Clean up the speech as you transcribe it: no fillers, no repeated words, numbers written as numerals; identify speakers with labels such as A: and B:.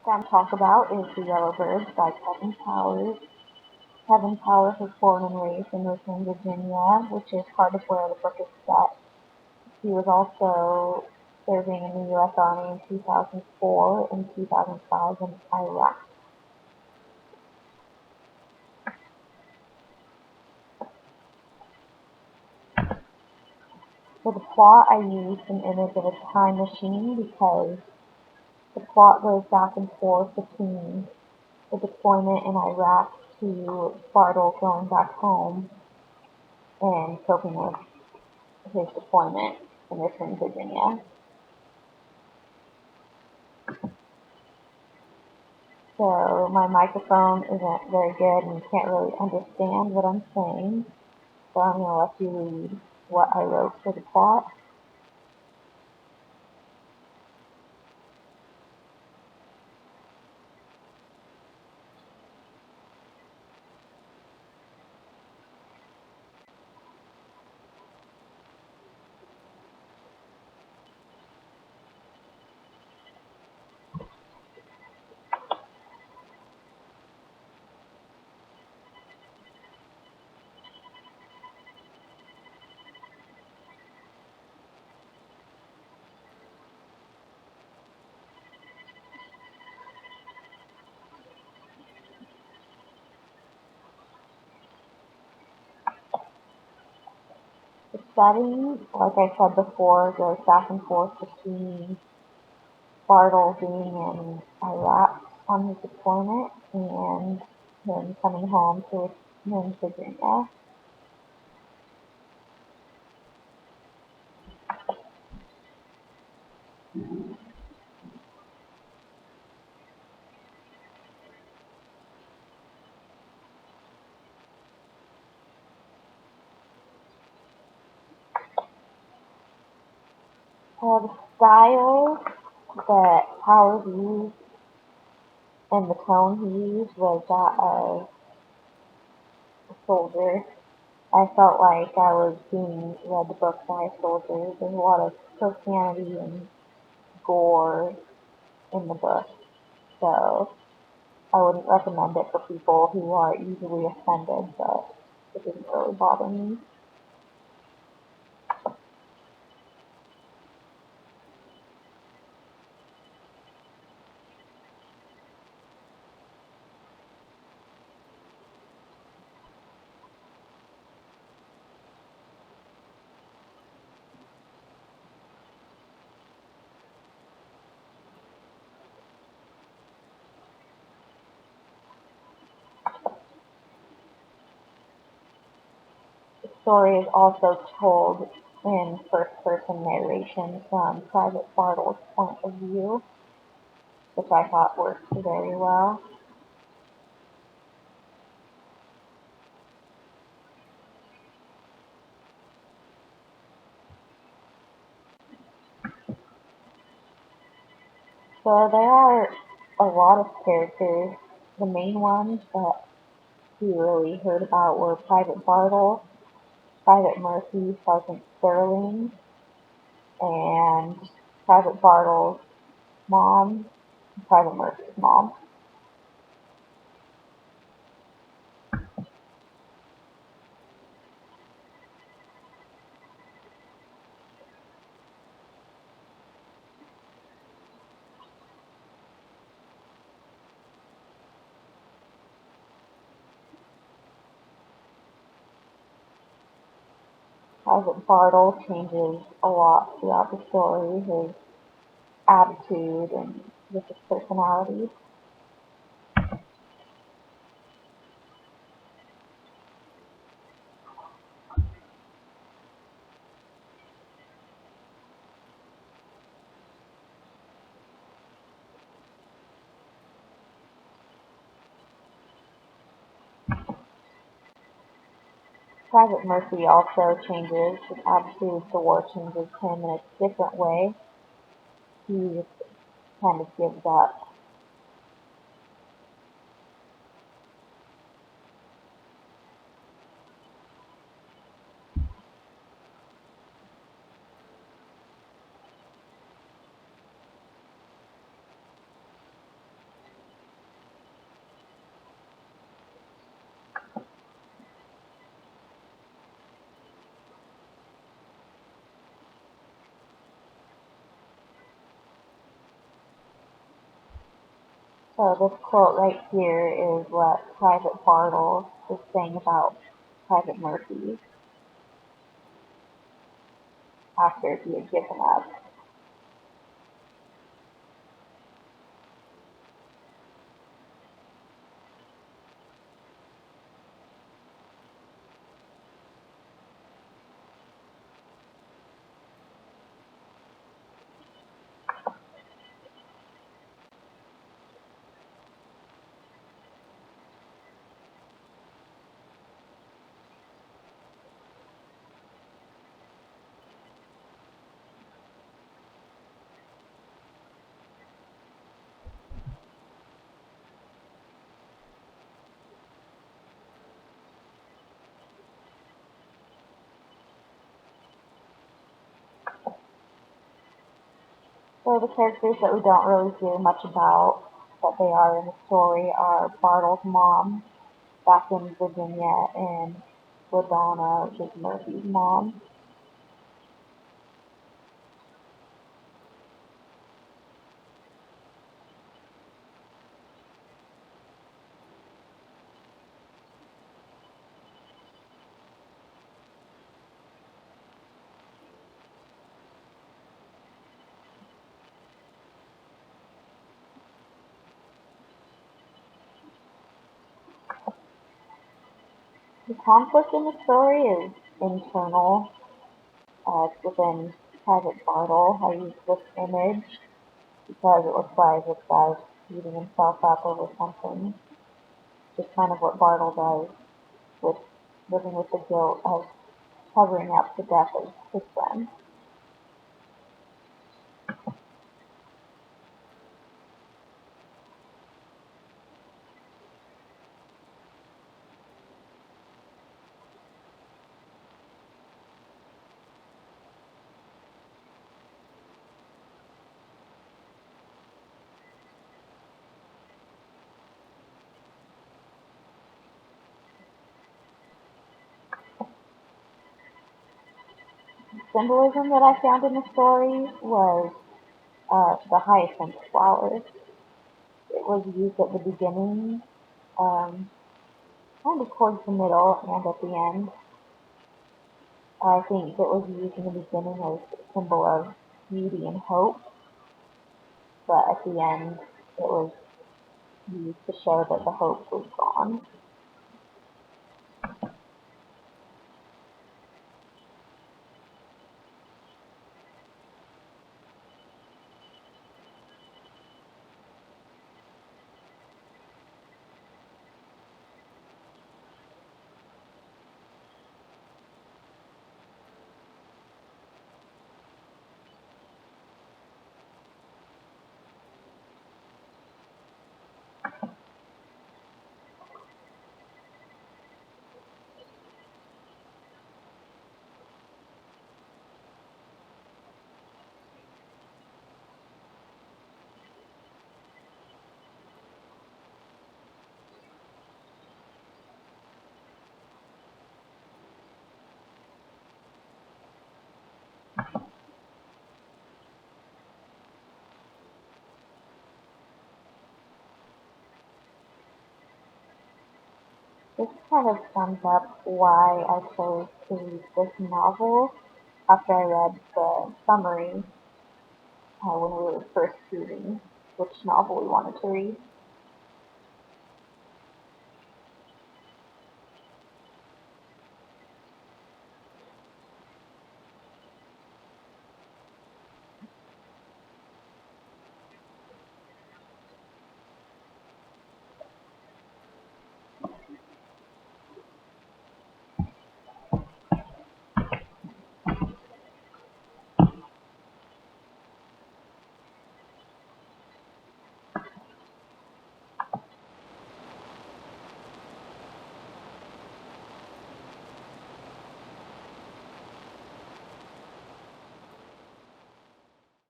A: I'm going to talk about is The Yellowbirds by Kevin Powers. Kevin Powers was born and raised in Richmond, Virginia, which is part of where the book is set. He was also serving in the U.S. Army in 2004 and 2005 in Iraq. For the plot, I used an image of a time machine because the plot goes back and forth between the deployment in Iraq to Bartle going back home and coping with his deployment in Richmond, Virginia. So my microphone isn't very good and you can't really understand what I'm saying. So I'm going to let you read what I wrote for the plot. The setting, like I said before, goes back and forth between Bartle being in Iraq on his deployment and him coming home to Richmond, Virginia. The style that Powers used and the tone he used was that of a soldier. I felt like I was being read the book by a soldier. There's a lot of profanity and gore in the book, so I wouldn't recommend it for people who are easily offended, but it didn't really bother me. The story is also told in first-person narration from Private Bartle's point of view, which I thought worked very well. So there are a lot of characters. The main ones that we really heard about were Private Bartle, Private Murphy, Sergeant Sterling, and Private Bartle's mom, and Private Murphy's mom. Private Bartle changes a lot throughout the story, his attitude and just his personality. Private Murphy also changes, his attitude to war changes him in a different way. He just kind of gives up. So this quote right here is what Private Bartle is saying about Private Murphy after he had given up. So the characters that we don't really hear much about, but they are in the story, are Bartle's mom back in Virginia and LaDonna, which is Murphy's mom. The conflict in the story is internal. It's within Private Bartle. I use this image because it looks like this guy's beating himself up over something. Just kind of what Bartle does with living with the guilt of covering up the death of his friend. The symbolism that I found in the story was the hyacinth flower. It was used at the beginning, um, kind of towards the middle and at the end. I think it was used in the beginning as a symbol of beauty and hope, but at the end it was used to show that the hope was gone. This kind of sums up why I chose to read this novel after I read the summary when we were first choosing which novel we wanted to read.